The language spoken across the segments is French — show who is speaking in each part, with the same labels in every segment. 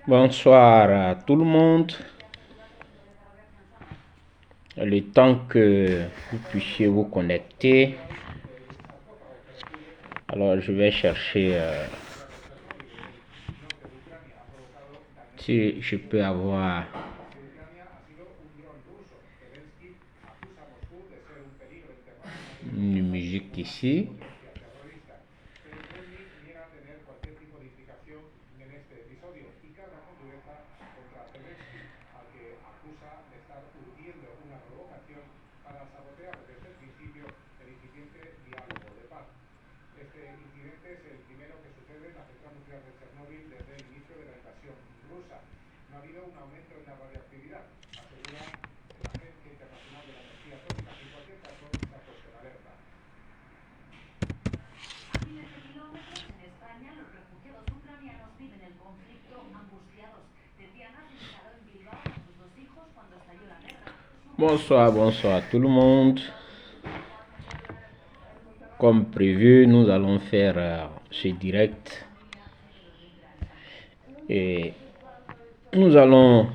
Speaker 1: Bonsoir à tout le monde. Le temps que vous puissiez vous connecter, alors je vais chercher si je peux avoir une musique ici. Bonsoir à tout le monde. Comme prévu, nous allons faire ce direct et nous allons,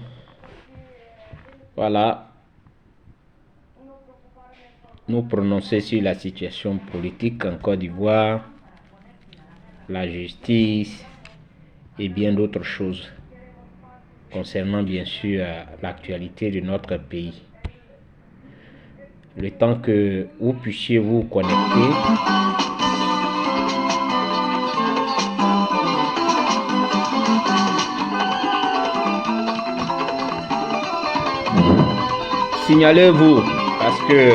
Speaker 1: nous prononcer sur la situation politique en Côte d'Ivoire, la justice et bien d'autres choses concernant bien sûr l'actualité de notre pays. Le temps que vous puissiez vous connecter. Signalez-vous parce que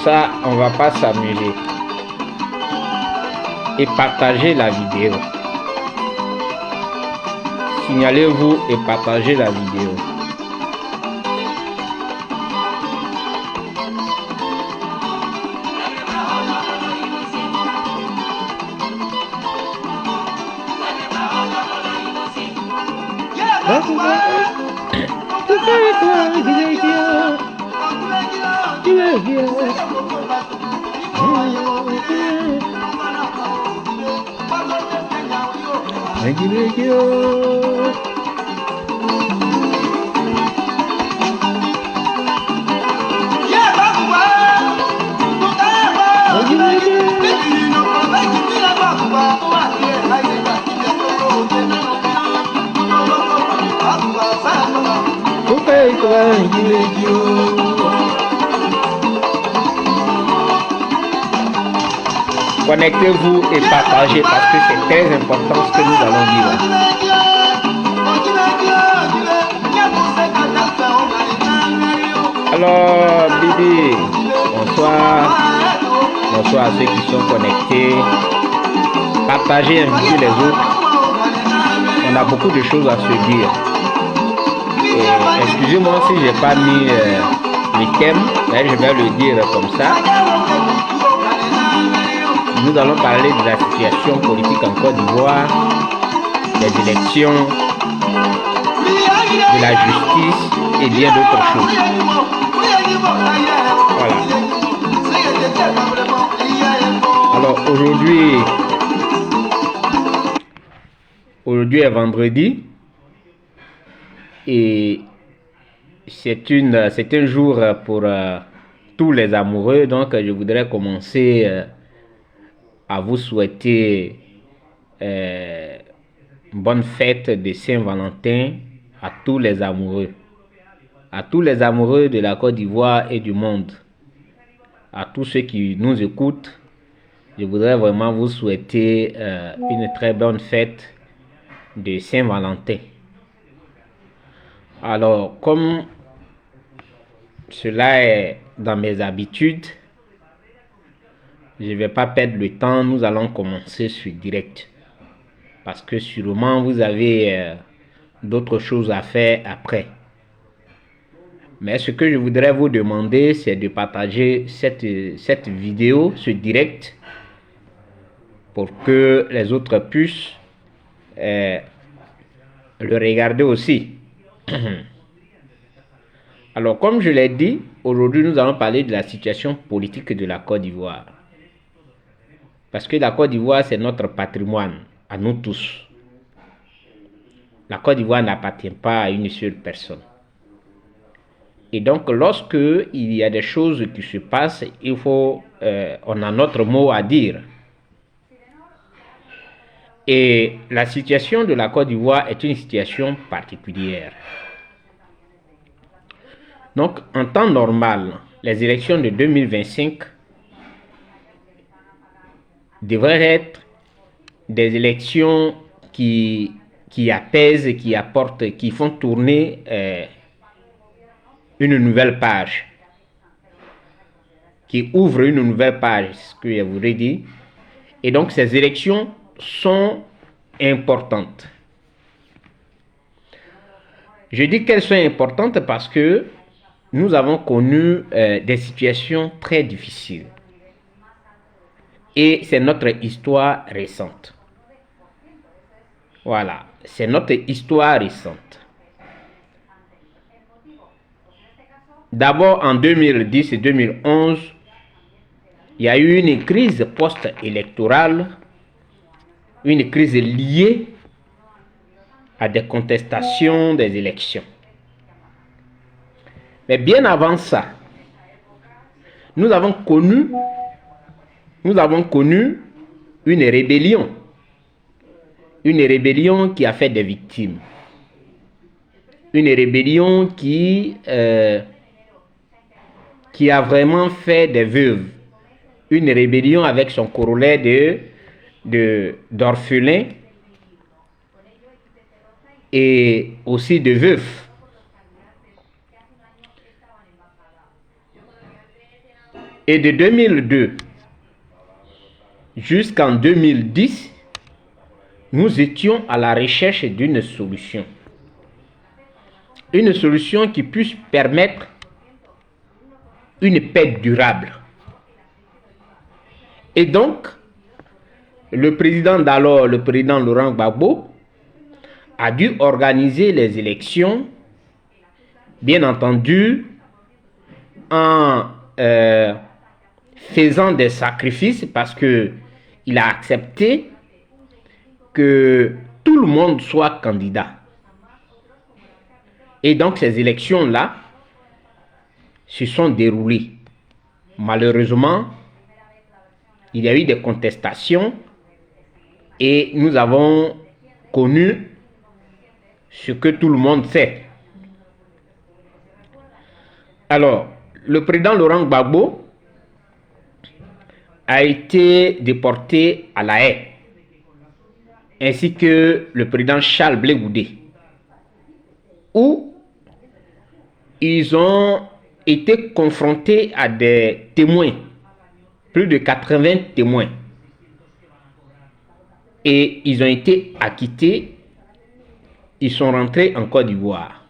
Speaker 1: ça, on va pas s'amuser. Et partagez la vidéo. Signalez-vous et partagez la vidéo. Connectez-vous et partagez parce que c'est très important ce que nous allons dire. Alors, Bibi, bonsoir. Bonsoir à ceux qui sont connectés. Partagez, invitez les autres. On a beaucoup de choses à se dire. Excusez-moi si j'ai pas mis les thèmes, mais je vais le dire comme ça. Nous allons parler de la situation politique en Côte d'Ivoire, des élections, de la justice et bien d'autres choses. Voilà. Alors aujourd'hui est vendredi et c'est un jour pour tous les amoureux, donc je voudrais commencer à vous souhaiter bonne fête de Saint-Valentin à tous les amoureux de la Côte d'Ivoire et du monde, à tous ceux qui nous écoutent. Je voudrais vraiment vous souhaiter une très bonne fête de Saint-Valentin. Alors, comme cela est dans mes habitudes, je ne vais pas perdre le temps, nous allons commencer ce direct. Parce que sûrement vous avez d'autres choses à faire après. Mais ce que je voudrais vous demander, c'est de partager cette vidéo, ce direct, pour que les autres puissent le regarder aussi. Alors, comme je l'ai dit, aujourd'hui nous allons parler de la situation politique de la Côte d'Ivoire. Parce que la Côte d'Ivoire, c'est notre patrimoine, à nous tous. La Côte d'Ivoire n'appartient pas à une seule personne. Et donc, lorsque il y a des choses qui se passent, on a notre mot à dire. Et la situation de la Côte d'Ivoire est une situation particulière. Donc, en temps normal, les élections de 2025 devraient être des élections qui apaisent, qui apportent, qui font tourner une nouvelle page, qui ouvrent une nouvelle page, ce que je voudrais dire. Et donc, ces élections sont importantes. Je dis qu'elles sont importantes parce que nous avons connu des situations très difficiles. Et c'est notre histoire récente. Voilà, c'est notre histoire récente. D'abord, en 2010 et 2011, il y a eu une crise post-électorale, une crise liée à des contestations des élections. Mais bien avant ça, nous avons connu une rébellion qui a fait des victimes, une rébellion qui a vraiment fait des veuves, une rébellion avec son corollaire d'orphelins et aussi de veufs. Et de 2002 jusqu'en 2010, nous étions à la recherche d'une solution. Une solution qui puisse permettre une paix durable. Et donc, le président d'alors, le président Laurent Gbagbo, a dû organiser les élections, bien entendu, en faisant des sacrifices parce qu'il a accepté que tout le monde soit candidat. Et donc ces élections-là se sont déroulées. Malheureusement, il y a eu des contestations et nous avons connu ce que tout le monde sait. Alors, le président Laurent Gbagbo a été déporté à La Haye, ainsi que le président Charles Blé Goudé, où ils ont été confrontés à des témoins, plus de 80 témoins, et ils ont été acquittés, ils sont rentrés en Côte d'Ivoire.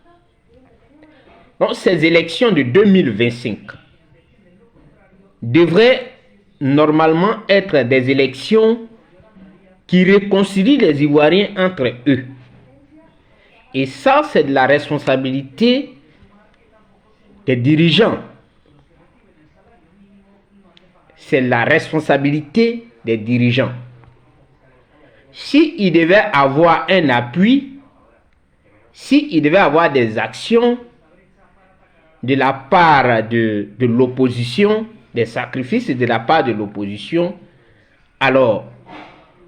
Speaker 1: Donc ces élections de 2025 devraient normalement être des élections qui réconcilient les Ivoiriens entre eux. Et ça, c'est de la responsabilité des dirigeants. C'est la responsabilité des dirigeants. S'il devait avoir un appui, s'il devait avoir des actions de la part de l'opposition, des sacrifices de la part de l'opposition, alors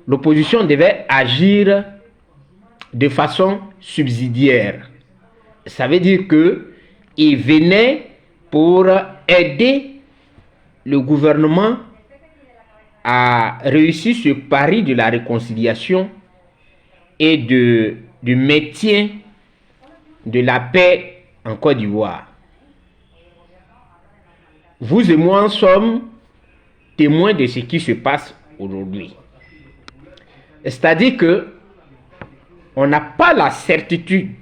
Speaker 1: l'opposition devait agir de façon subsidiaire. Ça veut dire qu'il venait pour aider le gouvernement à réussir ce pari de la réconciliation et du maintien de la paix en Côte d'Ivoire. Vous et moi sommes témoins de ce qui se passe aujourd'hui. C'est-à-dire que on n'a pas la certitude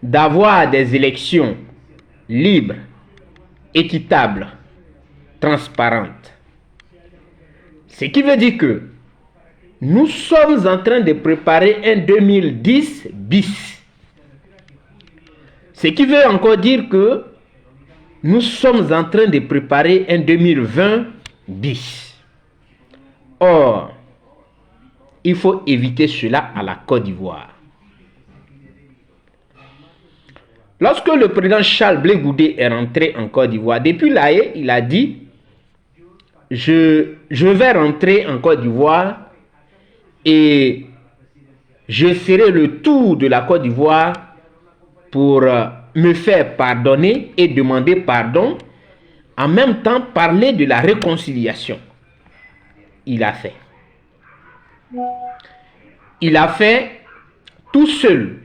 Speaker 1: d'avoir des élections libres, équitables, transparentes. Ce qui veut dire que nous sommes en train de préparer un 2010 bis. Ce qui veut encore dire que nous sommes en train de préparer un 2020 bis. Or, il faut éviter cela à la Côte d'Ivoire. Lorsque le président Charles Blé Goudé est rentré en Côte d'Ivoire, depuis l'AE, il a dit je vais rentrer en Côte d'Ivoire et je ferai le tour de la Côte d'Ivoire pour me faire pardonner et demander pardon, en même temps parler de la réconciliation. Il a fait. Il a fait tout seul,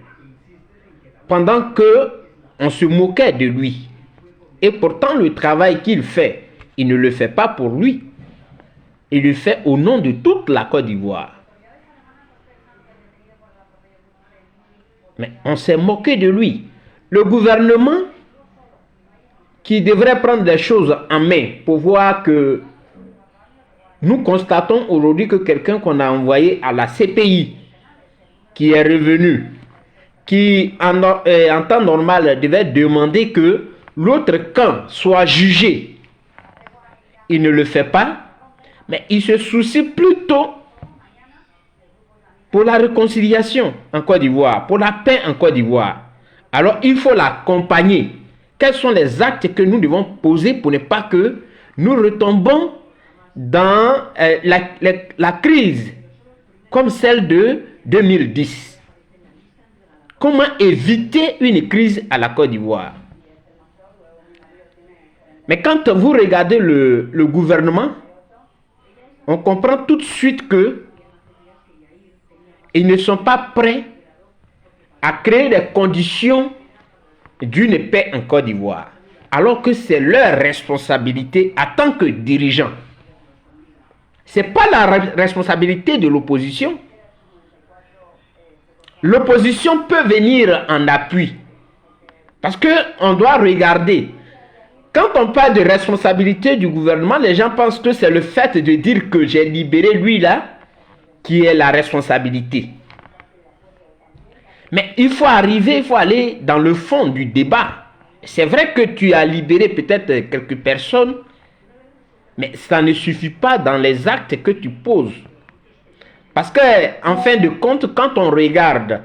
Speaker 1: pendant que on se moquait de lui. Et pourtant, le travail qu'il fait, il ne le fait pas pour lui. Il le fait au nom de toute la Côte d'Ivoire. Mais on s'est moqué de lui. Le gouvernement, qui devrait prendre des choses en main pour voir que nous constatons aujourd'hui que quelqu'un qu'on a envoyé à la CPI, qui est revenu, qui en temps normal devait demander que l'autre camp soit jugé. Il ne le fait pas, mais il se soucie plutôt pour la réconciliation en Côte d'Ivoire, pour la paix en Côte d'Ivoire. Alors il faut l'accompagner. Quels sont les actes que nous devons poser pour ne pas que nous retombons dans la crise comme celle de 2010? Comment éviter une crise à la Côte d'Ivoire? Mais quand vous regardez le gouvernement, on comprend tout de suite que ils ne sont pas prêts à créer les conditions d'une paix en Côte d'Ivoire, alors que c'est leur responsabilité en tant que dirigeants. Ce n'est pas la responsabilité de l'opposition. L'opposition peut venir en appui. Parce qu'on doit regarder. Quand on parle de responsabilité du gouvernement, les gens pensent que c'est le fait de dire que j'ai libéré lui là qui est la responsabilité. Mais il faut aller dans le fond du débat. C'est vrai que tu as libéré peut-être quelques personnes, mais ça ne suffit pas dans les actes que tu poses. Parce que, en fin de compte, quand on regarde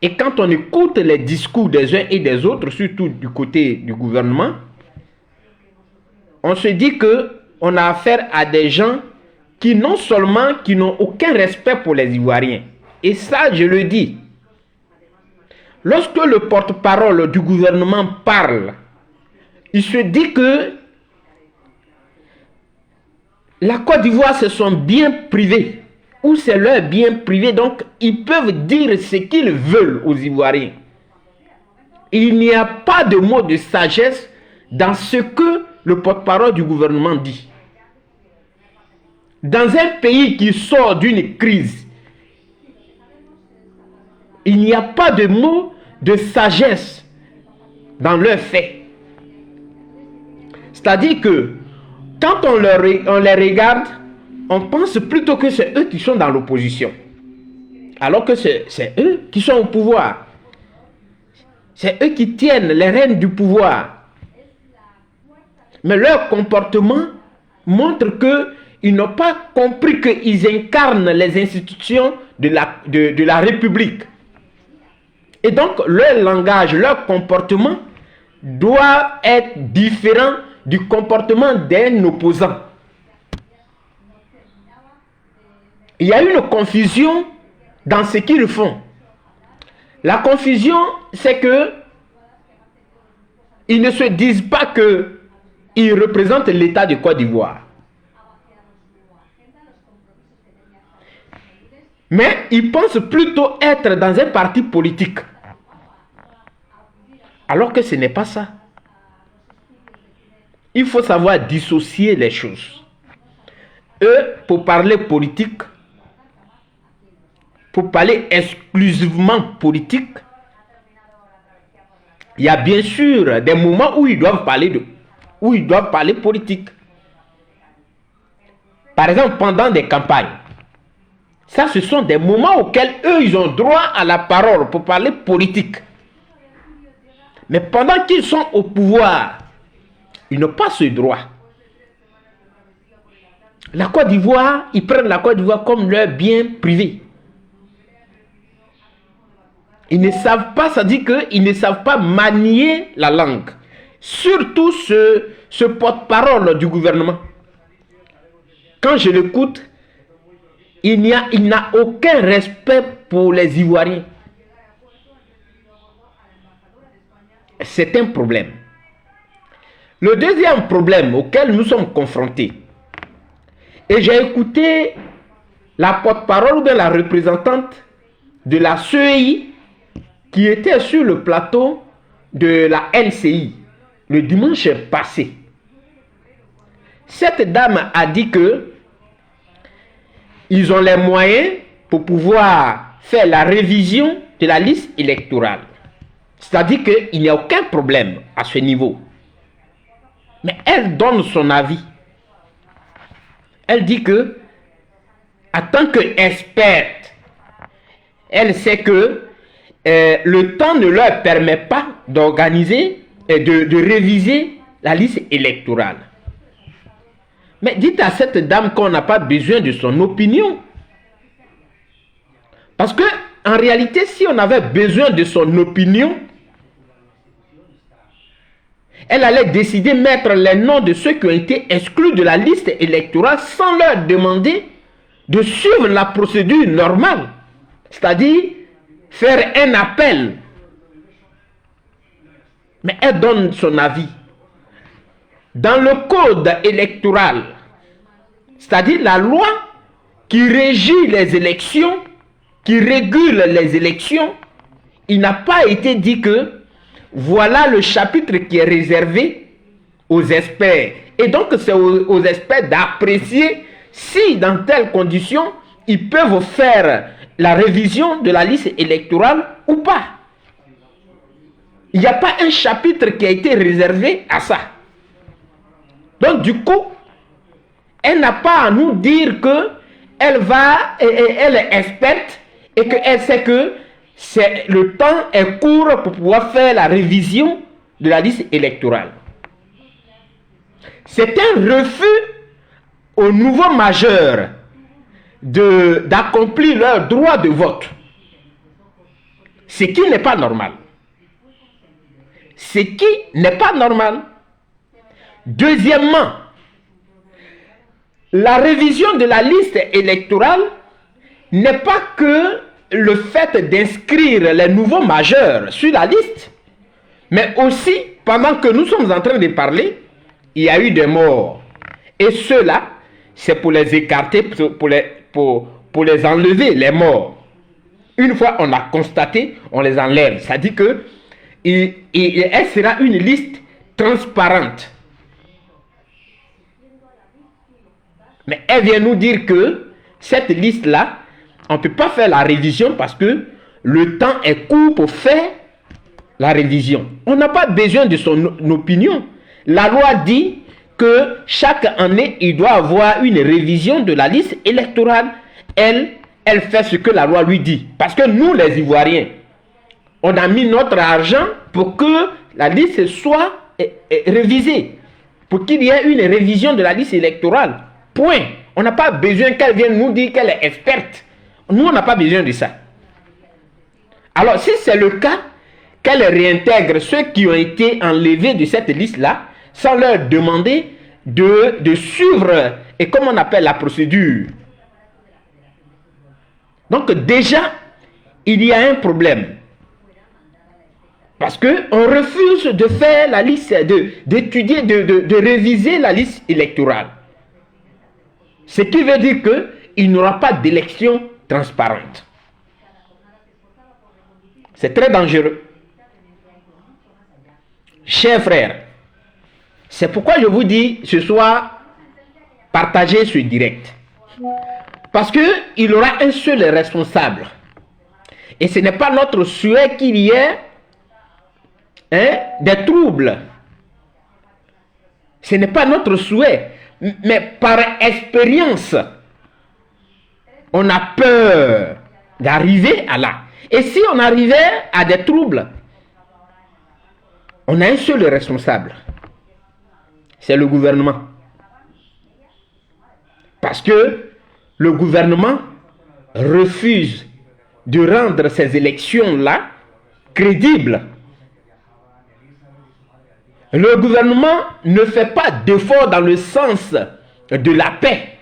Speaker 1: et quand on écoute les discours des uns et des autres, surtout du côté du gouvernement, on se dit qu'on a affaire à des gens qui non seulement qui n'ont aucun respect pour les Ivoiriens. Et ça, je le dis. Lorsque le porte-parole du gouvernement parle, il se dit que la Côte d'Ivoire, c'est son bien privé, ou c'est leur bien privé, donc ils peuvent dire ce qu'ils veulent aux Ivoiriens. Il n'y a pas de mot de sagesse dans ce que le porte-parole du gouvernement dit. Dans un pays qui sort d'une crise, il n'y a pas de mot de sagesse dans leurs faits. C'est-à-dire que quand on les regarde, on pense plutôt que c'est eux qui sont dans l'opposition. Alors que c'est eux qui sont au pouvoir. C'est eux qui tiennent les rênes du pouvoir. Mais leur comportement montre qu'ils n'ont pas compris qu'ils incarnent les institutions de la République. Et donc, leur langage, leur comportement doit être différent du comportement d'un opposant. Il y a une confusion dans ce qu'ils font. La confusion, c'est que ils ne se disent pas qu'ils représentent l'État de Côte d'Ivoire. Mais ils pensent plutôt être dans un parti politique. Alors que ce n'est pas ça. Il faut savoir dissocier les choses. Eux, pour parler politique, pour parler exclusivement politique, il y a bien sûr des moments où ils doivent parler politique. Par exemple, pendant des campagnes. Ça, ce sont des moments auxquels eux, ils ont droit à la parole pour parler politique. Mais pendant qu'ils sont au pouvoir, ils n'ont pas ce droit. La Côte d'Ivoire, ils prennent la Côte d'Ivoire comme leur bien privé. Ils ne savent pas, ça dit qu'ils ne savent pas manier la langue. Surtout ce porte-parole du gouvernement. Quand je l'écoute, il n'a aucun respect pour les Ivoiriens. C'est un problème. Le deuxième problème auquel nous sommes confrontés, et j'ai écouté la porte-parole ou bien la représentante de la CEI qui était sur le plateau de la LCI le dimanche passé. Cette dame a dit que ils ont les moyens pour pouvoir faire la révision de la liste électorale. C'est-à-dire qu'il n'y a aucun problème à ce niveau. Mais elle donne son avis. Elle dit que, en tant qu'experte, elle sait que le temps ne leur permet pas d'organiser et de réviser la liste électorale. Mais dites à cette dame qu'on n'a pas besoin de son opinion. Parce que, en réalité, si on avait besoin de son opinion, elle allait décider de mettre les noms de ceux qui ont été exclus de la liste électorale sans leur demander de suivre la procédure normale. C'est-à-dire faire un appel. Mais elle donne son avis. Dans le code électoral, c'est-à-dire la loi qui régit les élections, qui régule les élections, il n'a pas été dit que voilà le chapitre qui est réservé aux experts. Et donc c'est aux experts d'apprécier si dans telles conditions, ils peuvent faire la révision de la liste électorale ou pas. Il n'y a pas un chapitre qui a été réservé à ça. Donc du coup, elle n'a pas à nous dire que elle est experte et qu'elle sait que le temps est court pour pouvoir faire la révision de la liste électorale. C'est un refus aux nouveaux majeurs d'accomplir leur droit de vote. Ce qui n'est pas normal. Ce qui n'est pas normal. Deuxièmement, la révision de la liste électorale n'est pas que le fait d'inscrire les nouveaux majeurs sur la liste, mais aussi, pendant que nous sommes en train de parler, il y a eu des morts. Et ceux-là, c'est pour les écarter, pour les enlever, les morts. Une fois on a constaté, on les enlève. Ça dit que elle sera une liste transparente. Mais elle vient nous dire que cette liste-là, on ne peut pas faire la révision parce que le temps est court pour faire la révision. On n'a pas besoin de son opinion. La loi dit que chaque année, il doit avoir une révision de la liste électorale. Elle fait ce que la loi lui dit. Parce que nous, les Ivoiriens, on a mis notre argent pour que la liste soit révisée. Pour qu'il y ait une révision de la liste électorale. Point. On n'a pas besoin qu'elle vienne nous dire qu'elle est experte. Nous, on n'a pas besoin de ça. Alors, si c'est le cas, qu'elle réintègre ceux qui ont été enlevés de cette liste-là, sans leur demander de suivre, et comme on appelle la procédure. Donc, déjà, il y a un problème. Parce qu'on refuse de faire la liste, d'étudier, de réviser la liste électorale. Ce qui veut dire qu'il n'y aura pas d'élection transparente. C'est très dangereux. Chers frères, c'est pourquoi je vous dis ce soir, partagez ce direct. Parce qu'il y aura un seul responsable. Et ce n'est pas notre souhait qu'il y ait des troubles. Ce n'est pas notre souhait. Mais par expérience, on a peur d'arriver à là. Et si on arrivait à des troubles, on a un seul responsable. C'est le gouvernement. Parce que le gouvernement refuse de rendre ces élections-là crédible. Le gouvernement ne fait pas d'efforts dans le sens de la paix.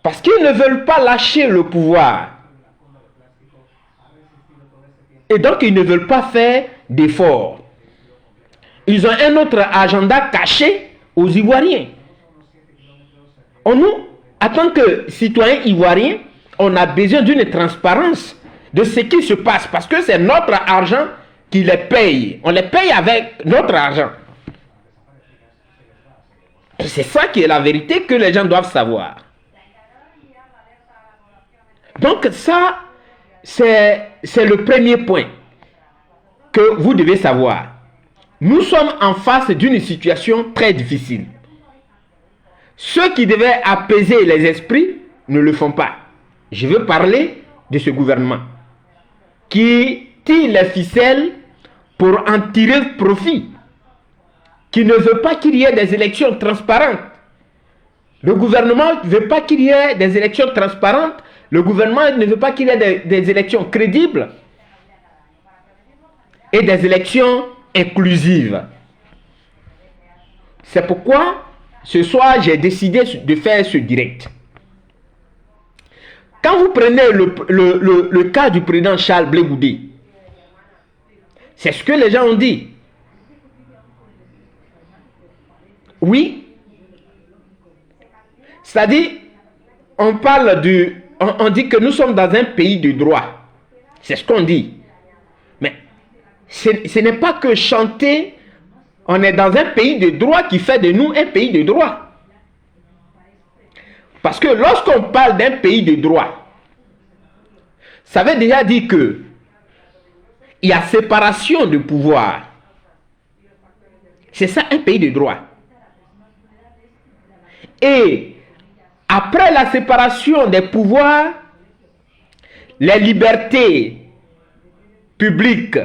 Speaker 1: Parce qu'ils ne veulent pas lâcher le pouvoir. Et donc, ils ne veulent pas faire d'efforts. Ils ont un autre agenda caché aux Ivoiriens. Nous, en tant que citoyens ivoiriens, on a besoin d'une transparence de ce qui se passe. Parce que c'est notre argent qui les paye. On les paye avec notre argent. Et c'est ça qui est la vérité que les gens doivent savoir. Donc ça, c'est le premier point que vous devez savoir. Nous sommes en face d'une situation très difficile. Ceux qui devaient apaiser les esprits ne le font pas. Je veux parler de ce gouvernement qui tire les ficelles pour en tirer profit, qui ne veut pas qu'il y ait des élections transparentes. Le gouvernement ne veut pas qu'il y ait des élections transparentes. Le gouvernement ne veut pas qu'il y ait des élections crédibles et des élections inclusives. C'est pourquoi ce soir j'ai décidé de faire ce direct. Quand vous prenez le cas du président Charles Blé Goudé, c'est ce que les gens ont dit. Oui, c'est-à-dire, on dit que nous sommes dans un pays de droit. C'est ce qu'on dit. Mais ce n'est pas que chanter, on est dans un pays de droit qui fait de nous un pays de droit. Parce que lorsqu'on parle d'un pays de droit, ça veut déjà dire que il y a séparation de pouvoir. C'est ça un pays de droit. Et après la séparation des pouvoirs, les libertés publiques,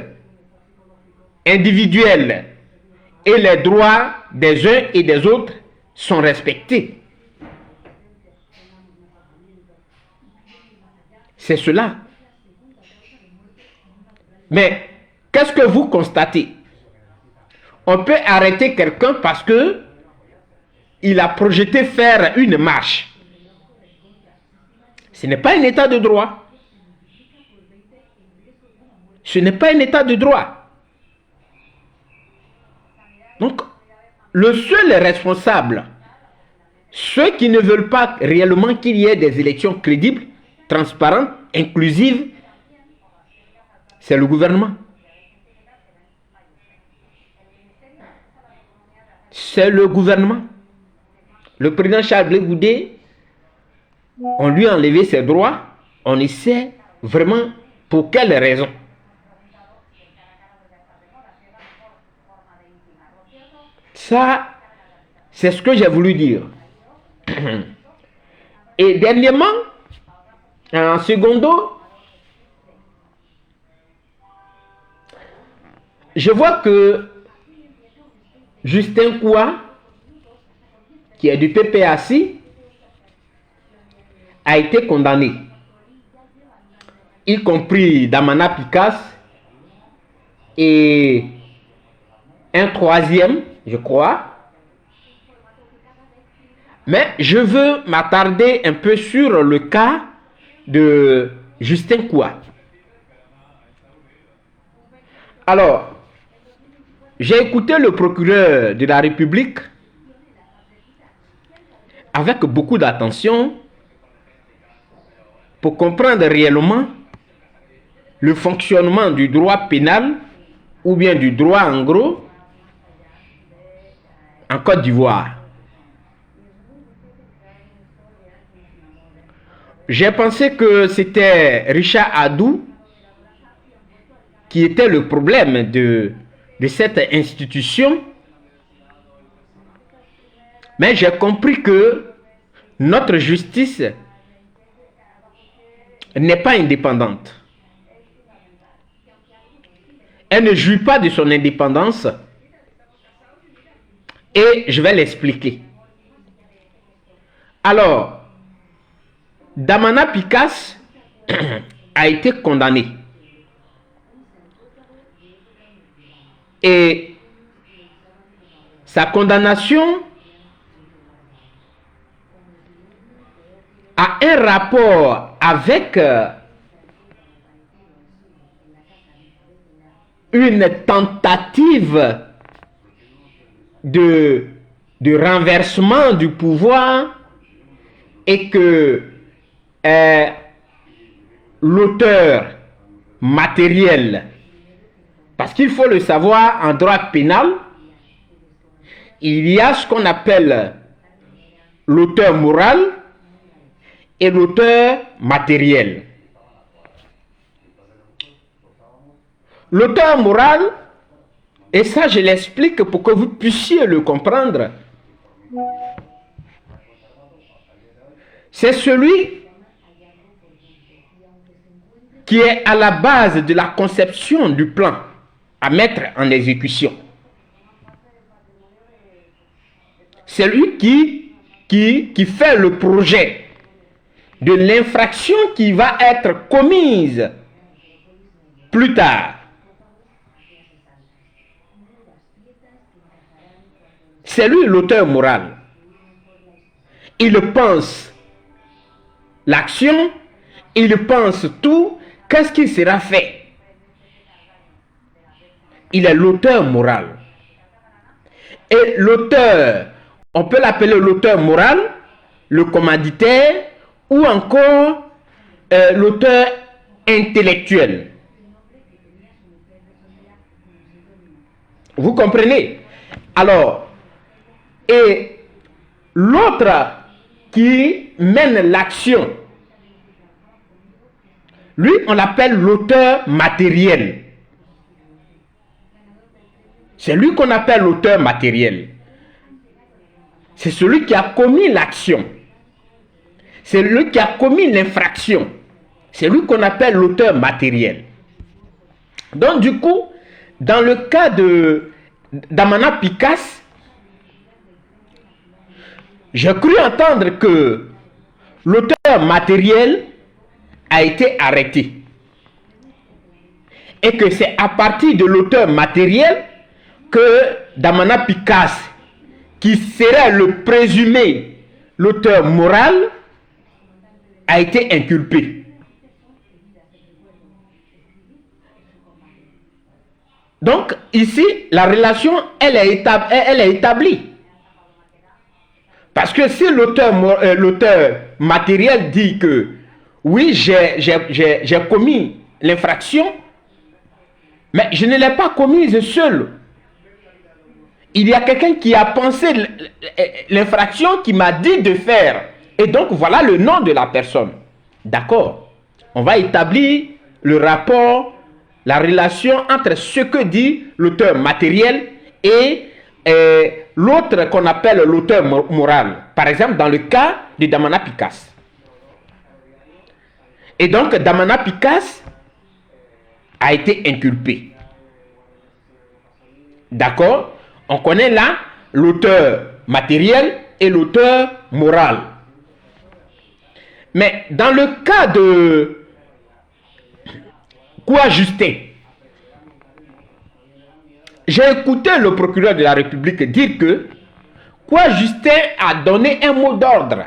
Speaker 1: individuelles et les droits des uns et des autres sont respectés. C'est cela. Mais qu'est-ce que vous constatez? On peut arrêter quelqu'un parce que il a projeté faire une marche. Ce n'est pas un état de droit. Ce n'est pas un état de droit. Donc, le seul responsable, ceux qui ne veulent pas réellement qu'il y ait des élections crédibles, transparentes, inclusives, c'est le gouvernement. C'est le gouvernement. Le président Charles Blé Goudé, on lui a enlevé ses droits. On essaie vraiment pour quelle raison? Ça, c'est ce que j'ai voulu dire. Et dernièrement, en secondo, je vois que Justin Kouya, qui est du PPAC, a été condamné, y compris Damana Picasse et un troisième, je crois. Mais je veux m'attarder un peu sur le cas de Justin Kouya. Alors, j'ai écouté le procureur de la République avec beaucoup d'attention pour comprendre réellement le fonctionnement du droit pénal ou bien du droit en gros en Côte d'Ivoire. J'ai pensé que c'était Richard Adou qui était le problème de cette institution. Mais j'ai compris que notre justice n'est pas indépendante. Elle ne jouit pas de son indépendance. Et je vais l'expliquer. Alors, Damana Picasse a été condamné. Et sa condamnation a un rapport avec une tentative de renversement du pouvoir et que l'auteur matériel, parce qu'il faut le savoir, en droit pénal, il y a ce qu'on appelle l'auteur moral et l'auteur matériel. L'auteur moral, et ça je l'explique pour que vous puissiez le comprendre, c'est celui qui est à la base de la conception du plan à mettre en exécution. C'est lui qui fait le projet de l'infraction qui va être commise plus tard. C'est lui l'auteur moral. Il pense l'action, il pense tout, qu'est-ce qui sera fait. Il est l'auteur moral. Et l'auteur, on peut l'appeler l'auteur moral, le commanditaire, ou encore l'auteur intellectuel. Vous comprenez? Alors, et l'autre qui mène l'action, lui, on l'appelle l'auteur matériel. C'est lui qu'on appelle l'auteur matériel. C'est celui qui a commis l'action. C'est lui qui a commis l'infraction. C'est lui qu'on appelle l'auteur matériel. Donc du coup, dans le cas d'Amana Picasse, j'ai cru entendre que l'auteur matériel a été arrêté. Et que c'est à partir de l'auteur matériel que Damana Picasse, qui serait le présumé l'auteur moral, a été inculpé. Donc ici, la relation, elle est établie. Parce que si l'auteur matériel dit que oui, j'ai commis l'infraction, mais je ne l'ai pas commise seul. Il y a quelqu'un qui a pensé l'infraction, qui m'a dit de faire. Et donc, voilà le nom de la personne. D'accord. On va établir le rapport, la relation entre ce que dit l'auteur matériel et l'autre qu'on appelle l'auteur moral. Par exemple, dans le cas de Damana Picasse. Et donc, Damana Picasse a été inculpé. D'accord? On connaît là l'auteur matériel et l'auteur moral. Mais dans le cas de Justin, j'ai écouté le procureur de la République dire que Justin a donné un mot d'ordre.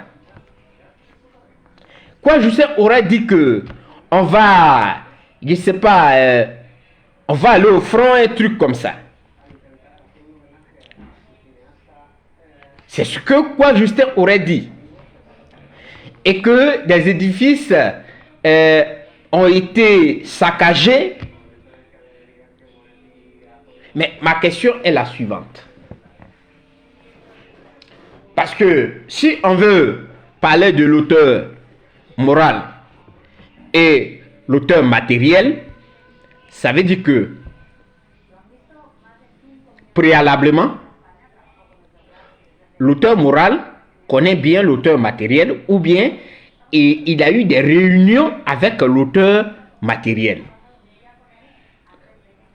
Speaker 1: Justin aurait dit que on va, je sais pas, on va aller au front, un truc comme ça. C'est ce que Justin aurait dit. Et que des édifices ont été saccagés. Mais ma question est la suivante. Parce que si on veut parler de l'auteur moral et l'auteur matériel, ça veut dire que préalablement, l'auteur moral connaît bien l'auteur matériel ou bien il a eu des réunions avec l'auteur matériel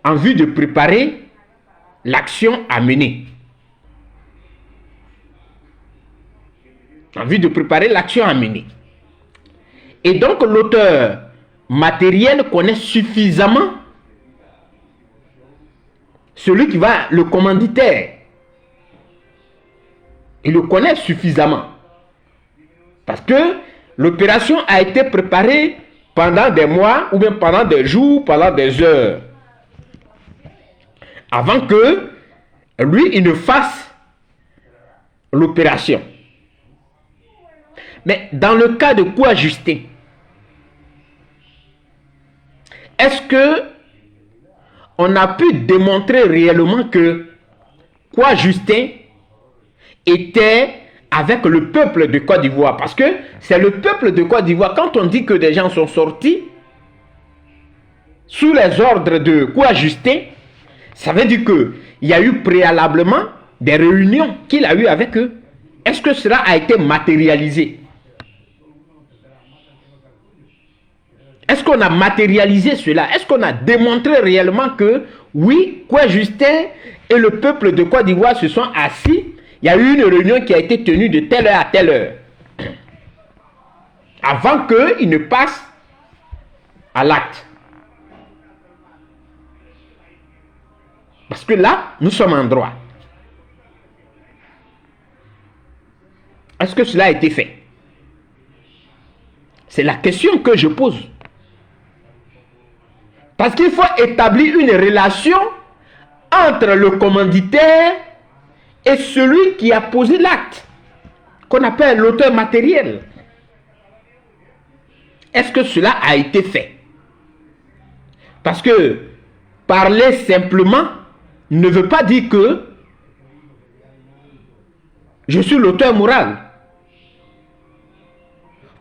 Speaker 1: en vue de préparer l'action à mener. En vue de préparer l'action à mener. Et donc l'auteur matériel connaît suffisamment celui qui va, le commanditaire, il le connaît suffisamment. Parce que l'opération a été préparée pendant des mois, ou bien pendant des jours, pendant des heures. Avant que lui, il ne fasse l'opération. Mais dans le cas de Kouya Justin, est-ce que on a pu démontrer réellement que Kouya Justin était avec le peuple de Côte d'Ivoire? Parce que c'est le peuple de Côte d'Ivoire. Quand on dit que des gens sont sortis sous les ordres de Kouya Justin, ça veut dire qu'il y a eu préalablement des réunions qu'il a eues avec eux. Est-ce que cela a été matérialisé? Est-ce qu'on a matérialisé cela? Est-ce qu'on a démontré réellement que oui, Kouya Justin et le peuple de Côte d'Ivoire se sont assis? Il y a eu une réunion qui a été tenue de telle heure à telle heure. Avant qu'il ne passe à l'acte. Parce que là, nous sommes en droit. Est-ce que cela a été fait? C'est la question que je pose. Parce qu'il faut établir une relation entre le commanditaire et celui qui a posé l'acte, qu'on appelle l'auteur matériel. Est-ce que cela a été fait? Parce que parler simplement ne veut pas dire que je suis l'auteur moral.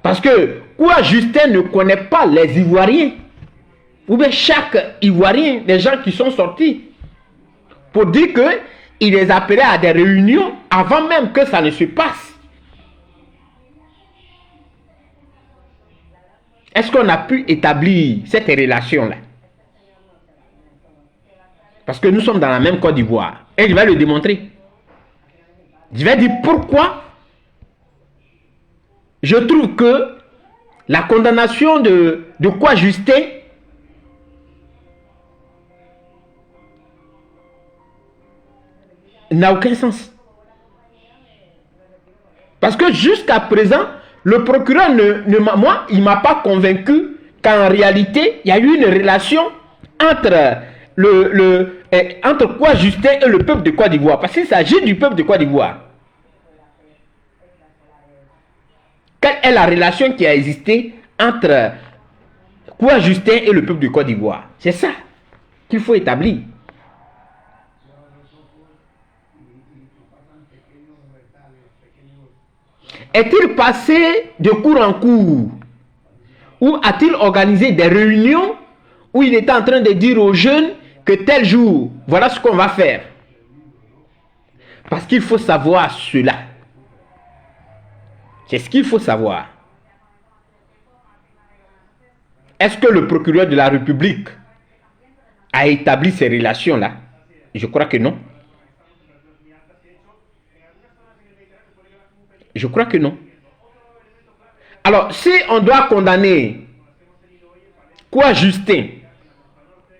Speaker 1: Parce que Kouya Justin ne connaît pas les Ivoiriens, ou bien chaque Ivoirien, les gens qui sont sortis, pour dire qu'il les appelait à des réunions avant même que ça ne se passe. Est-ce qu'on a pu établir cette relation-là? Parce que nous sommes dans la même Côte d'Ivoire. Et je vais le démontrer. Je vais dire pourquoi je trouve que la condamnation de Kouya Justin n'a aucun sens. Parce que jusqu'à présent, le procureur moi, il ne m'a pas convaincu qu'en réalité, il y a eu une relation entre entre Kouya Justin et le peuple de Côte d'Ivoire. Parce qu'il s'agit du peuple de Côte d'Ivoire. Quelle est la relation qui a existé entre Kouya Justin et le peuple de Côte d'Ivoire? C'est ça qu'il faut établir. Est-il passé de cours en cours? Ou a-t-il organisé des réunions où il était en train de dire aux jeunes que tel jour, voilà ce qu'on va faire? Parce qu'il faut savoir cela. C'est ce qu'il faut savoir. Est-ce que le procureur de la République a établi ces relations-là? Je crois que non. Je crois que non. Alors, si on doit condamner Kouya Justin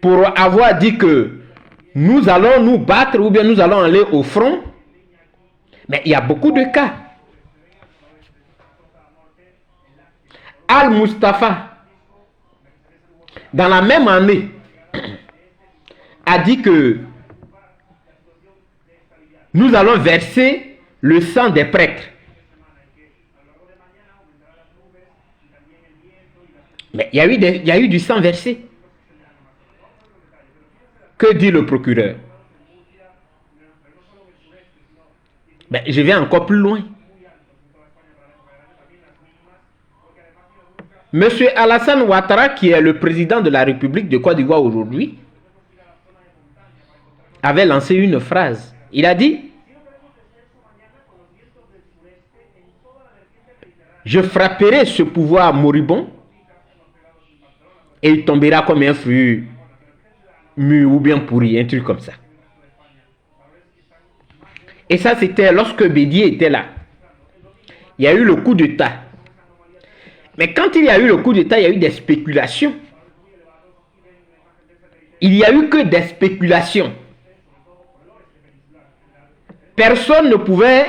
Speaker 1: pour avoir dit que nous allons nous battre ou bien nous allons aller au front, mais il y a beaucoup de cas. Al-Mustafa, dans la même année, a dit que nous allons verser le sang des prêtres. Mais il y a eu du sang versé. Que dit le procureur? Ben, je vais encore plus loin. Monsieur Alassane Ouattara, qui est le président de la République de Côte d'Ivoire aujourd'hui, avait lancé une phrase. Il a dit: je frapperai ce pouvoir moribond et il tombera comme un fruit mûr ou bien pourri, un truc comme ça. Et ça, c'était lorsque Bédié était là. Il y a eu le coup d'État. Mais quand il y a eu le coup d'État, il y a eu des spéculations. Il n'y a eu que des spéculations. personne ne pouvait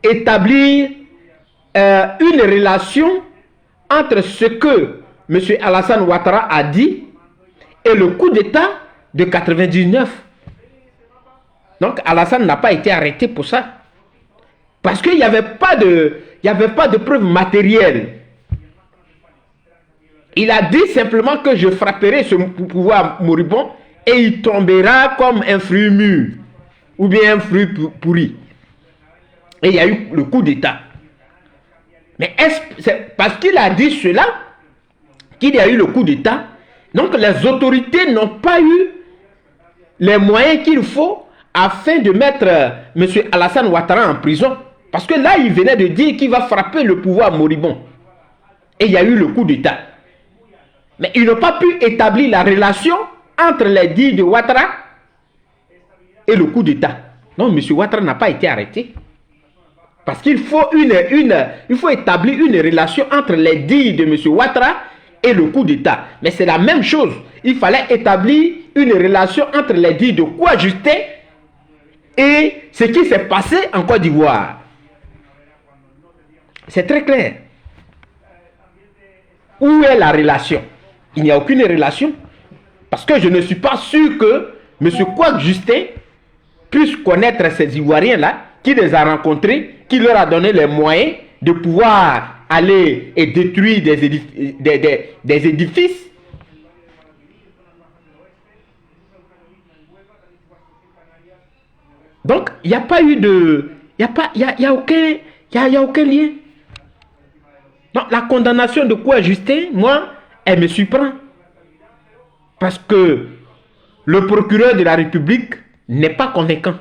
Speaker 1: établir une relation entre ce que M. Alassane Ouattara a dit et le coup d'État de 99. Donc Alassane n'a pas été arrêté pour ça. Parce qu'il n'y avait pas de preuves matérielles. Il a dit simplement que je frapperai ce pouvoir moribond et il tombera comme un fruit mûr ou bien un fruit pourri. Et il y a eu le coup d'État. Mais c'est parce qu'il a dit cela qu'il y a eu le coup d'État? Donc les autorités n'ont pas eu les moyens qu'il faut afin de mettre M. Alassane Ouattara en prison. Parce que là, il venait de dire qu'il va frapper le pouvoir moribond. Et il y a eu le coup d'État. Mais ils n'ont pas pu établir la relation entre les dires de Ouattara et le coup d'État. Non, M. Ouattara n'a pas été arrêté. Parce qu'il faut, il faut établir une relation entre les dires de M. Ouattara et le coup d'État. Mais c'est la même chose. Il fallait établir une relation entre les dires de Kouadjustin et ce qui s'est passé en Côte d'Ivoire. C'est très clair. Où est la relation? Il n'y a aucune relation. Parce que je ne suis pas sûr que M. Kouadjustin puisse connaître ces Ivoiriens-là, qui les a rencontrés, qui leur a donné les moyens de pouvoir aller et détruire des édifices. Donc, il n'y a pas eu de... Il n'y a aucun lien. Donc, la condamnation de Kouadjustin, moi, elle me surprend. Parce que le procureur de la République n'est pas convaincant.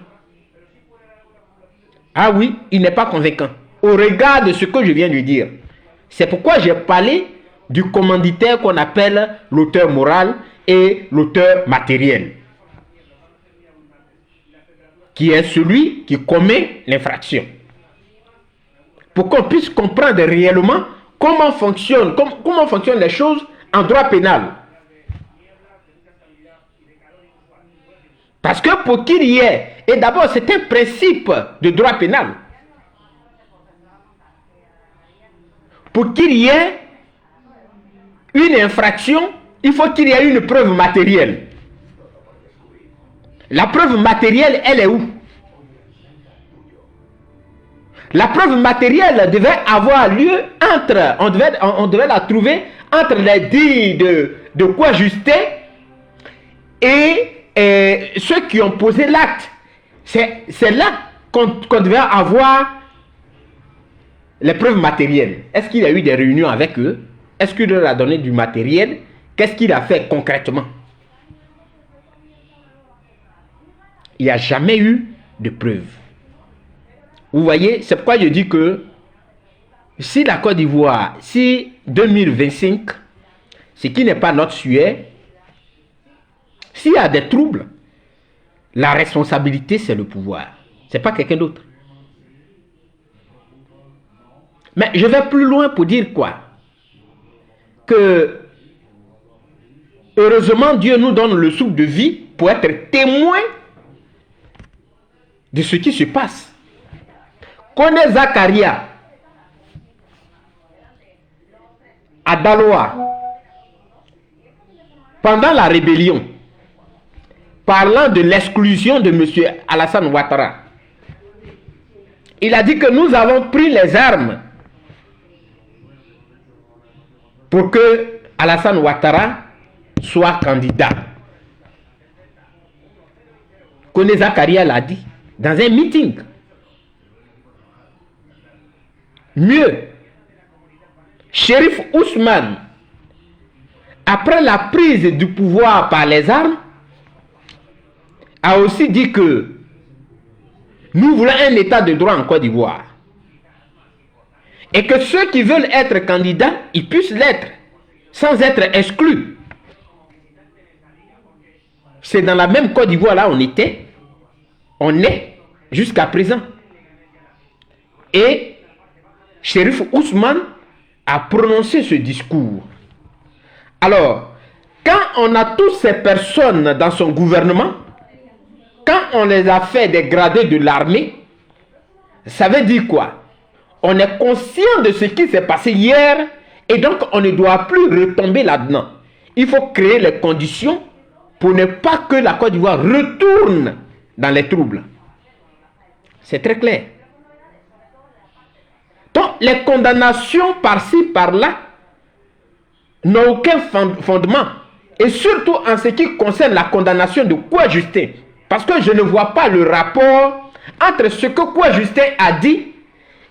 Speaker 1: Ah oui, il n'est pas convaincant. Au regard de ce que je viens de dire. C'est pourquoi j'ai parlé du commanditaire qu'on appelle l'auteur moral et l'auteur matériel. Qui est celui qui commet l'infraction. Pour qu'on puisse comprendre réellement comment fonctionnent les choses en droit pénal. Parce que pour qu'il y ait, et d'abord c'est un principe de droit pénal. Pour qu'il y ait une infraction, il faut qu'il y ait une preuve matérielle. La preuve matérielle, elle est où? La preuve matérielle devait avoir lieu entre, on devait la trouver entre les dires de Kouadjustin et ceux qui ont posé l'acte. C'est là qu'on devait avoir les preuves matérielles. Est-ce qu'il y a eu des réunions avec eux? Est-ce qu'il leur a donné du matériel? Qu'est-ce qu'il a fait concrètement? Il n'y a jamais eu de preuves. Vous voyez, c'est pourquoi je dis que si la Côte d'Ivoire, si 2025, ce qui n'est pas notre sujet, s'il y a des troubles, la responsabilité c'est le pouvoir. Ce n'est pas quelqu'un d'autre. Mais je vais plus loin pour dire quoi? Que heureusement Dieu nous donne le souffle de vie pour être témoin de ce qui se passe. Connais Zakaria à Daloa pendant la rébellion, parlant de l'exclusion de M. Alassane Ouattara. Il a dit que nous avons pris les armes pour que Alassane Ouattara soit candidat. Kone Zakaria l'a dit dans un meeting. Mieux, Chérif Ousmane, après la prise du pouvoir par les armes, a aussi dit que nous voulons un état de droit en Côte d'Ivoire. Et que ceux qui veulent être candidats, ils puissent l'être, sans être exclus. C'est dans la même Côte d'Ivoire là on est jusqu'à présent. Et Chérif Ousmane a prononcé ce discours. Alors, quand on a toutes ces personnes dans son gouvernement, quand on les a fait des gradés de l'armée, ça veut dire quoi? On est conscient de ce qui s'est passé hier et donc on ne doit plus retomber là-dedans. Il faut créer les conditions pour ne pas que la Côte d'Ivoire retourne dans les troubles. C'est très clair. Donc les condamnations par-ci, par-là n'ont aucun fondement. Et surtout en ce qui concerne la condamnation de Koué Justin. Parce que je ne vois pas le rapport entre ce que Koué Justin a dit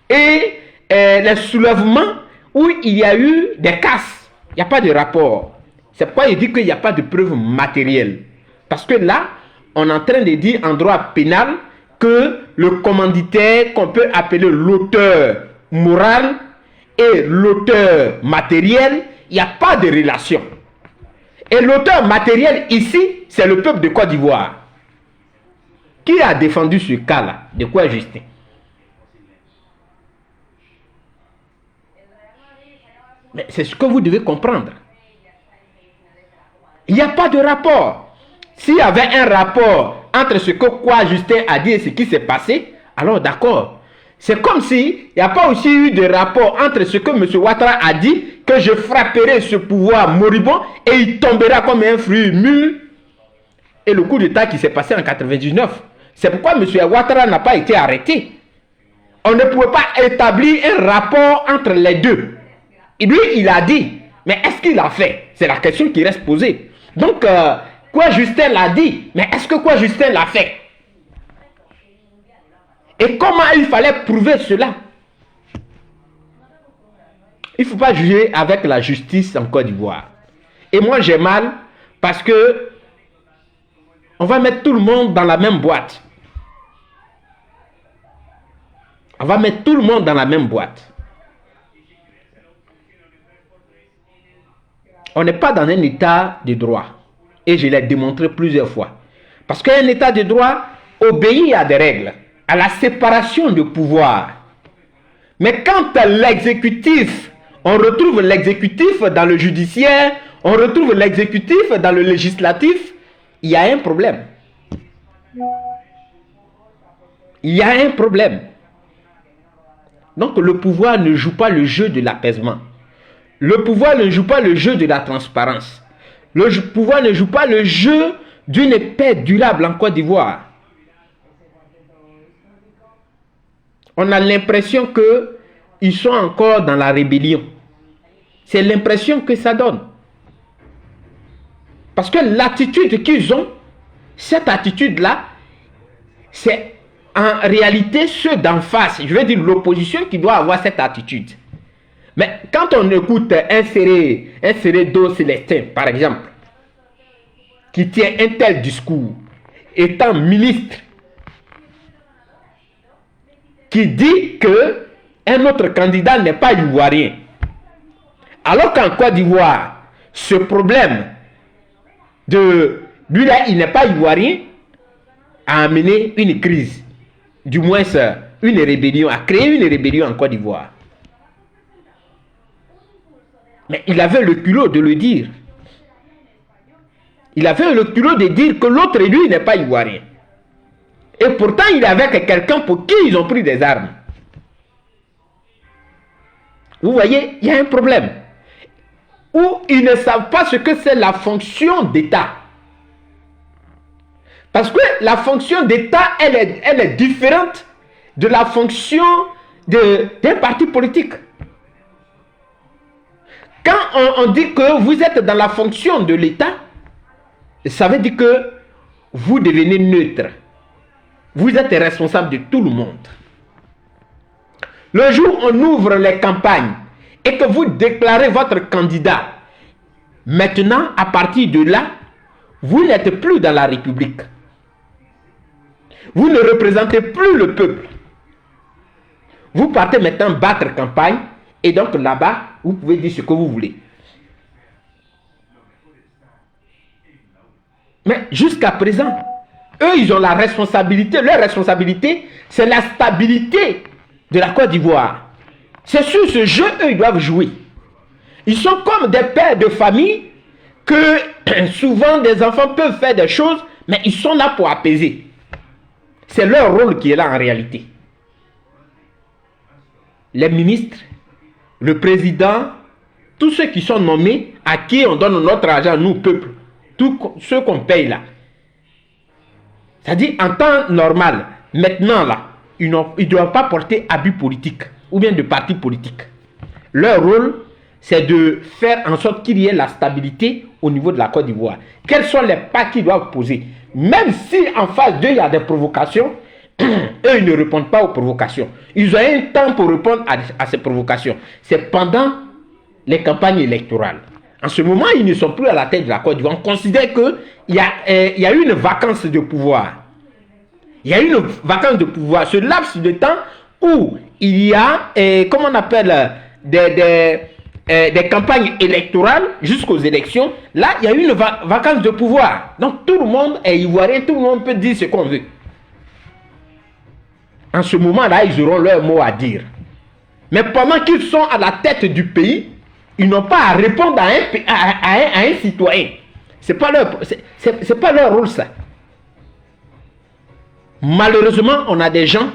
Speaker 1: et les soulèvements où il y a eu des casses. Il n'y a pas de rapport. C'est pourquoi il dit qu'il n'y a pas de preuves matérielles. Parce que là, on est en train de dire en droit pénal que le commanditaire, qu'on peut appeler l'auteur moral et l'auteur matériel, il n'y a pas de relation. Et l'auteur matériel ici, c'est le peuple de Côte d'Ivoire. Qui a défendu ce cas-là? De quoi Justin? Mais c'est ce que vous devez comprendre. Il n'y a pas de rapport. S'il y avait un rapport entre ce que Koué Justin a dit et ce qui s'est passé, alors d'accord. C'est comme s'il n'y a pas aussi eu de rapport entre ce que M. Ouattara a dit, que je frapperai ce pouvoir moribond et il tombera comme un fruit mûr, et le coup d'État qui s'est passé en 1999. C'est pourquoi M. Ouattara n'a pas été arrêté. On ne pouvait pas établir un rapport entre les deux. Et lui, il a dit, mais est-ce qu'il l'a fait? C'est la question qui reste posée. Donc, Koué Justin l'a dit, mais est-ce que Koué Justin l'a fait? Et comment il fallait prouver cela? Il ne faut pas juger avec la justice en Côte d'Ivoire. Et moi, j'ai mal parce que on va mettre tout le monde dans la même boîte. On va mettre tout le monde dans la même boîte. On n'est pas dans un état de droit. Et je l'ai démontré plusieurs fois. Parce qu'un état de droit obéit à des règles, à la séparation de pouvoir. Mais quand l'exécutif, on retrouve l'exécutif dans le judiciaire, on retrouve l'exécutif dans le législatif, il y a un problème. Il y a un problème. Donc le pouvoir ne joue pas le jeu de l'apaisement. Le pouvoir ne joue pas le jeu de la transparence. Le pouvoir ne joue pas le jeu d'une paix durable en Côte d'Ivoire. On a l'impression qu'ils sont encore dans la rébellion. C'est l'impression que ça donne. Parce que l'attitude qu'ils ont, cette attitude-là, c'est en réalité ceux d'en face, je veux dire l'opposition qui doit avoir cette attitude. Mais quand on écoute un serré d'eau Célestin, par exemple, qui tient un tel discours, étant ministre, qui dit que un autre candidat n'est pas ivoirien, alors qu'en Côte d'Ivoire, ce problème de lui-là, il n'est pas ivoirien, a amené une crise, du moins une rébellion, a créé une rébellion en Côte d'Ivoire. Mais il avait le culot de le dire. Il avait le culot de dire que l'autre, lui, n'est pas ivoirien. Et pourtant, il est avec quelqu'un pour qui ils ont pris des armes. Vous voyez, il y a un problème. Où ils ne savent pas ce que c'est la fonction d'État. Parce que la fonction d'État, elle est différente de la fonction d'un parti politique. Quand on dit que vous êtes dans la fonction de l'État, ça veut dire que vous devenez neutre. Vous êtes responsable de tout le monde. Le jour où on ouvre les campagnes et que vous déclarez votre candidat, maintenant, à partir de là, vous n'êtes plus dans la République. Vous ne représentez plus le peuple. Vous partez maintenant battre campagne et donc là-bas, vous pouvez dire ce que vous voulez. Mais jusqu'à présent, eux, ils ont la responsabilité. Leur responsabilité, c'est la stabilité de la Côte d'Ivoire. C'est sur ce jeu, eux, ils doivent jouer. Ils sont comme des pères de famille que souvent des enfants peuvent faire des choses, mais ils sont là pour apaiser. c'est leur rôle qui est là en réalité. Les ministres, le président, tous ceux qui sont nommés, à qui on donne notre argent, nous, peuple, tous ceux qu'on paye là. C'est-à-dire, en temps normal, maintenant là, ils ne doivent pas porter abus politique ou bien de parti politique. Leur rôle, c'est de faire en sorte qu'il y ait la stabilité au niveau de la Côte d'Ivoire. Quels sont les pas qu'ils doivent poser? Même si en face d'eux, il y a des provocations, eux, ils ne répondent pas aux provocations. Ils ont un temps pour répondre à ces provocations. C'est pendant les campagnes électorales. En ce moment, ils ne sont plus à la tête de la Côte d'Ivoire. On considère qu'il y a une vacance de pouvoir. Il y a une vacance de pouvoir. Ce laps de temps où il y a, comment on appelle, des campagnes électorales jusqu'aux élections, là, il y a une vacance de pouvoir. Donc, tout le monde est ivoirien, tout le monde peut dire ce qu'on veut. En ce moment-là, ils auront leur mot à dire. Mais pendant qu'ils sont à la tête du pays, ils n'ont pas à répondre à un citoyen. C'est pas leur rôle, ça. Malheureusement, on a des gens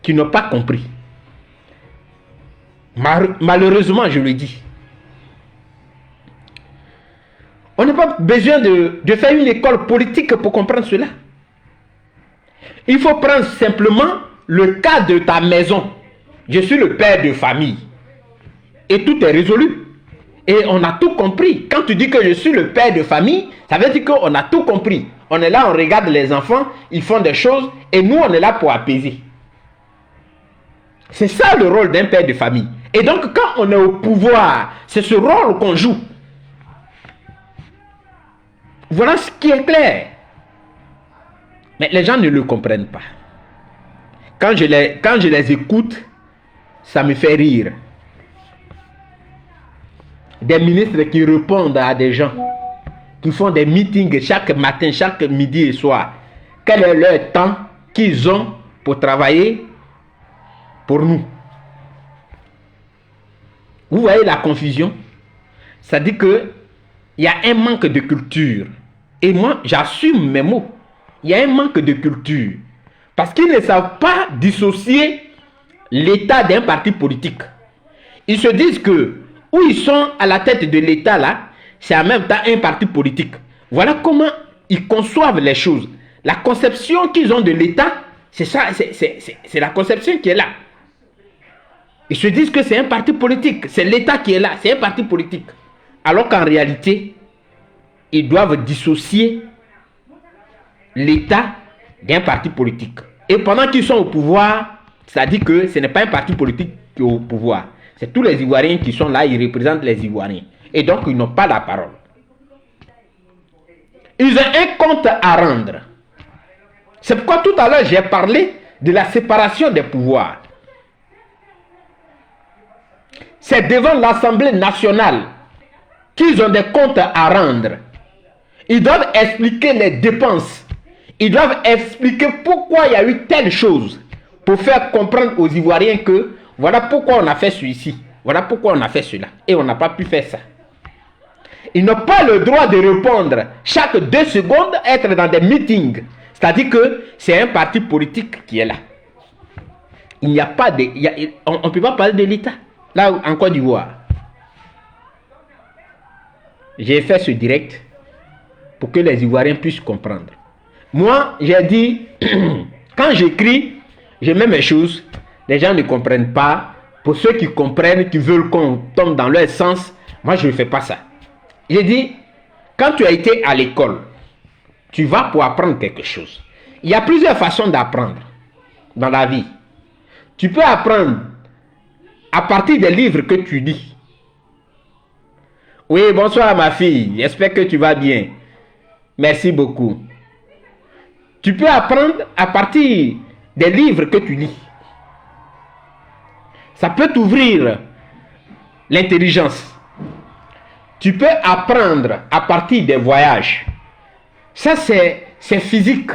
Speaker 1: qui n'ont pas compris. Malheureusement, je le dis. On n'a pas besoin de faire une école politique pour comprendre cela. Il faut prendre simplement le cas de ta maison. Je suis le père de famille. Et tout est résolu. Et on a tout compris. Quand tu dis que je suis le père de famille, ça veut dire qu'on a tout compris. On est là, on regarde les enfants, ils font des choses, et nous, on est là pour apaiser. C'est ça le rôle d'un père de famille. Et donc, quand on est au pouvoir, c'est ce rôle qu'on joue. Voilà ce qui est clair. Mais les gens ne le comprennent pas. Quand je les écoute, ça me fait rire. Des ministres qui répondent à des gens, qui font des meetings chaque matin, chaque midi et soir. Quel est leur temps qu'ils ont pour travailler pour nous? Vous voyez la confusion? Ça dit que il y a un manque de culture. Et moi, j'assume mes mots. Il y a un manque de culture. Parce qu'ils ne savent pas dissocier l'État d'un parti politique. Ils se disent que où ils sont à la tête de l'État là, c'est en même temps un parti politique. Voilà comment ils conçoivent les choses. La conception qu'ils ont de l'État, c'est ça, c'est la conception qui est là. Ils se disent que c'est un parti politique, c'est l'État qui est là, c'est un parti politique. Alors qu'en réalité, ils doivent dissocier l'État d'un parti politique. Et pendant qu'ils sont au pouvoir, ça dit que ce n'est pas un parti politique qui est au pouvoir. C'est tous les Ivoiriens qui sont là, ils représentent les Ivoiriens. Et donc, ils n'ont pas la parole. Ils ont un compte à rendre. C'est pourquoi tout à l'heure, j'ai parlé de la séparation des pouvoirs. C'est devant l'Assemblée nationale qu'ils ont des comptes à rendre. Ils doivent expliquer les dépenses. Ils doivent expliquer pourquoi il y a eu telle chose. Pour faire comprendre aux Ivoiriens que voilà pourquoi on a fait ceci. Voilà pourquoi on a fait cela. Et on n'a pas pu faire ça. Ils n'ont pas le droit de répondre chaque 2 secondes, être dans des meetings. C'est-à-dire que c'est un parti politique qui est là. Il n'y a pas de... on ne peut pas parler de l'État. Là, en Côte d'Ivoire. J'ai fait ce direct pour que les Ivoiriens puissent comprendre. Moi, j'ai dit, quand j'écris, je mets mes choses, les gens ne comprennent pas. Pour ceux qui comprennent, qui veulent qu'on tombe dans leur sens, moi, je ne fais pas ça. J'ai dit, quand tu as été à l'école, tu vas pour apprendre quelque chose. Il y a plusieurs façons d'apprendre dans la vie. Tu peux apprendre à partir des livres que tu lis. Oui, bonsoir ma fille, j'espère que tu vas bien. Merci beaucoup. Tu peux apprendre à partir des livres que tu lis. Ça peut t'ouvrir l'intelligence. Tu peux apprendre à partir des voyages. Ça, c'est physique.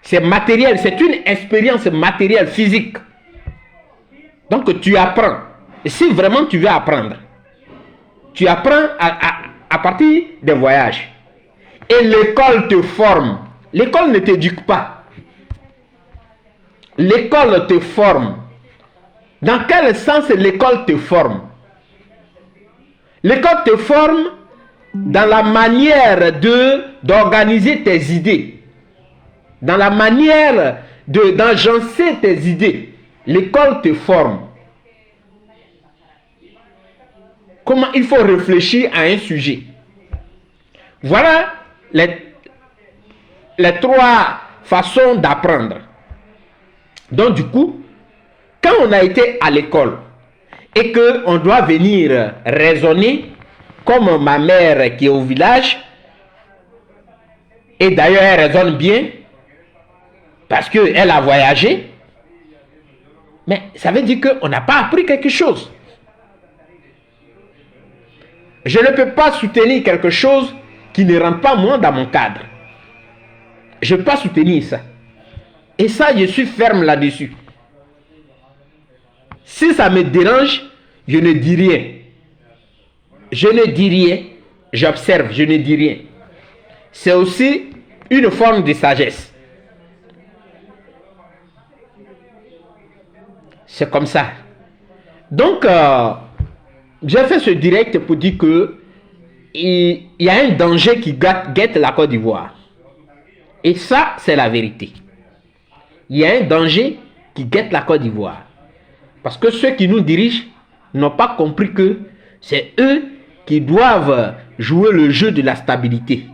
Speaker 1: C'est matériel. C'est une expérience matérielle, physique. Donc, tu apprends. Et si vraiment tu veux apprendre, tu apprends à partir des voyages. Et l'école te forme. L'école ne t'éduque pas. l'école te forme. Dans quel sens l'école te forme? L'école te forme dans la manière d'organiser tes idées, dans la manière d'agencer tes idées. L'école te forme. Comment il faut réfléchir à un sujet. Voilà les trois façons d'apprendre. Donc du coup, quand on a été à l'école et qu'on doit venir raisonner, comme ma mère qui est au village, et d'ailleurs elle raisonne bien, parce qu'elle a voyagé, mais ça veut dire qu'on n'a pas appris quelque chose. Je ne peux pas soutenir quelque chose qui ne rentre pas moi dans mon cadre. Je ne peux pas soutenir ça. Et ça, je suis ferme là-dessus. Si ça me dérange, je ne dis rien. Je ne dis rien. J'observe, je ne dis rien. C'est aussi une forme de sagesse. C'est comme ça. Donc, j'ai fait ce direct pour dire que il y a un danger qui guette la Côte d'Ivoire. Et ça, c'est la vérité. Il y a un danger qui guette la Côte d'Ivoire. Parce que ceux qui nous dirigent n'ont pas compris que c'est eux qui doivent jouer le jeu de la stabilité.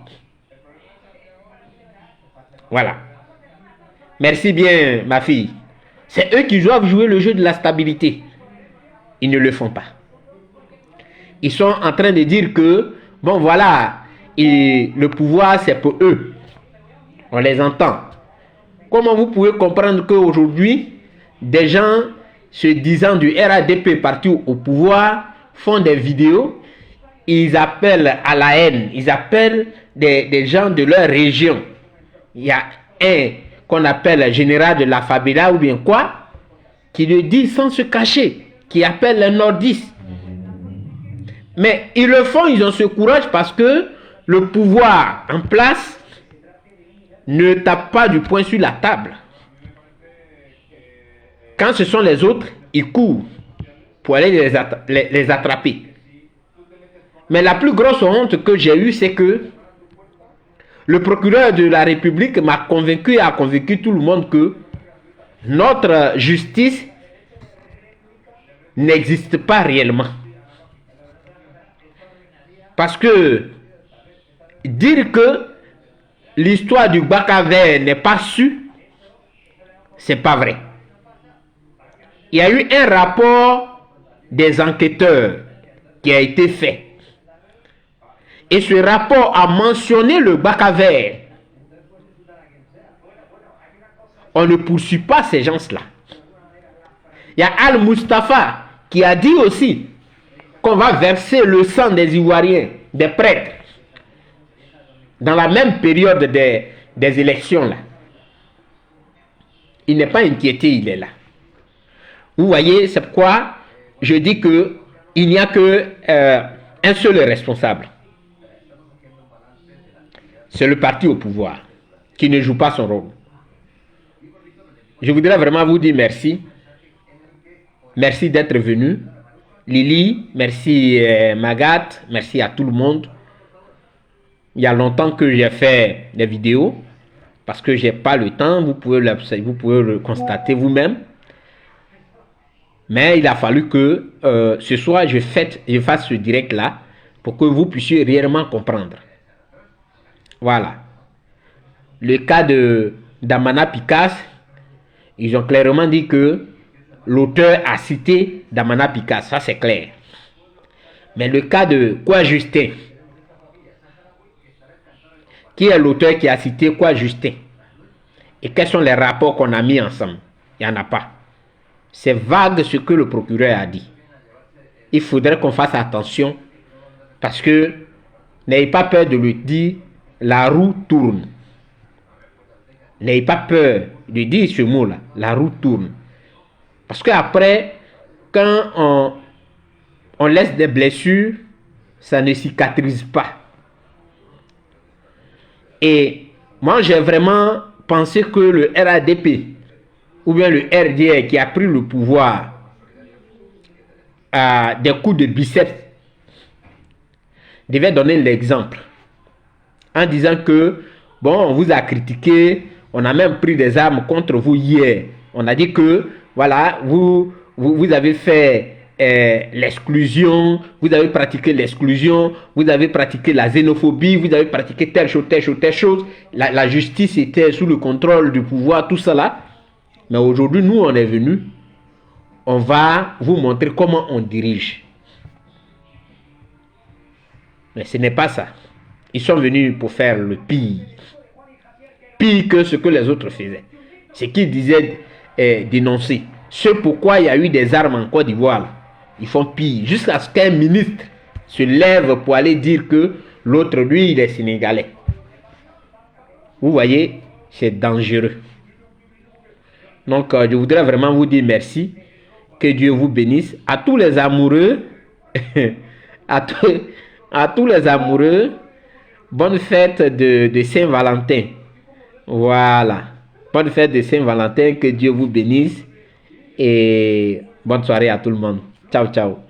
Speaker 1: Voilà. Merci bien, ma fille. C'est eux qui doivent jouer le jeu de la stabilité. Ils ne le font pas. Ils sont en train de dire que, bon voilà, le pouvoir c'est pour eux. On les entend. Comment vous pouvez comprendre qu'aujourd'hui, des gens se disant du RADP parti au pouvoir font des vidéos, ils appellent à la haine, ils appellent des gens de leur région. Il y a un qu'on appelle général de la Fabila ou bien quoi, qui le dit sans se cacher, qui appelle les nordistes. Mais ils le font, ils ont ce courage parce que le pouvoir en place ne tape pas du poing sur la table. Quand ce sont les autres, ils courent pour aller les attraper. Mais la plus grosse honte que j'ai eue, c'est que le procureur de la République m'a convaincu et a convaincu tout le monde que notre justice n'existe pas réellement. Parce que dire que l'histoire du Bakaver n'est pas su, c'est pas vrai. Il y a eu un rapport des enquêteurs qui a été fait. Et ce rapport a mentionné le Bakaver. On ne poursuit pas ces gens-là. Il y a Al-Mustafa qui a dit aussi qu'on va verser le sang des Ivoiriens, des prêtres, dans la même période des élections là. Il n'est pas inquiété, il est là. Vous voyez, c'est pourquoi je dis que il n'y a que un seul responsable. C'est le parti au pouvoir qui ne joue pas son rôle. Je voudrais vraiment vous dire merci. Merci d'être venu. Lily, merci Magat, merci à tout le monde. Il y a longtemps que j'ai fait des vidéos parce que j'ai pas le temps. Vous pouvez le constater vous-même. Mais il a fallu que ce soir je fasse ce direct là pour que vous puissiez réellement comprendre. Voilà. Le cas de Damana Picasse, ils ont clairement dit que l'auteur a cité Damana Picasse, ça c'est clair. Mais le cas de Quoi Justin, qui est l'auteur qui a cité Quoi Justin? Et quels sont les rapports qu'on a mis ensemble? Il n'y en a pas. C'est vague ce que le procureur a dit. Il faudrait qu'on fasse attention parce que n'ayez pas peur de le dire, la roue tourne. N'ayez pas peur de dire ce mot-là, la roue tourne. Parce qu'après, quand on laisse des blessures, ça ne cicatrise pas. Et moi, j'ai vraiment pensé que le RADP ou bien le RDR qui a pris le pouvoir à des coups de biceps devait donner l'exemple en disant que, bon, on vous a critiqué, on a même pris des armes contre vous hier. On a dit que, voilà, vous avez fait l'exclusion, vous avez pratiqué l'exclusion, vous avez pratiqué la xénophobie, vous avez pratiqué telle chose, telle chose, telle chose. La justice était sous le contrôle du pouvoir, tout ça là. Mais aujourd'hui, nous, on est venus, on va vous montrer comment on dirige. Mais ce n'est pas ça. Ils sont venus pour faire le pire. Pire que ce que les autres faisaient. Ce qu'ils disaient dénoncer. Ce pourquoi il y a eu des armes en Côte d'Ivoire. Ils font pire. Jusqu'à ce qu'un ministre se lève pour aller dire que l'autre, lui, il est sénégalais. Vous voyez, c'est dangereux. Donc, je voudrais vraiment vous dire merci. Que Dieu vous bénisse. À tous les amoureux, à tous les amoureux, bonne fête de Saint-Valentin. Voilà. Bonne fête de Saint-Valentin. Que Dieu vous bénisse. Et bonne soirée à tout le monde. Ciao, ciao.